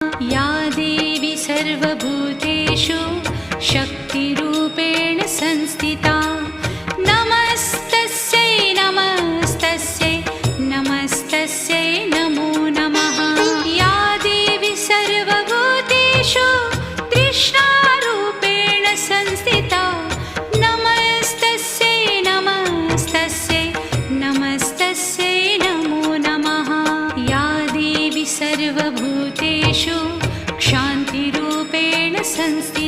या देवी सर्वभूतेषु शक्तिरूपेण संस्थिता नमस्तस्यै नमस्तस्यै नमस्तस्यै नमो नमः। या देवी सर्वभूतेषु तृष्णारूपेण संस्थिता नमस्तस्यै नमस्तस्यै नमस्तस्यै नमो नमः। या देवी सर्वभूतेषु क्षान्तिरूपेण संस्थिता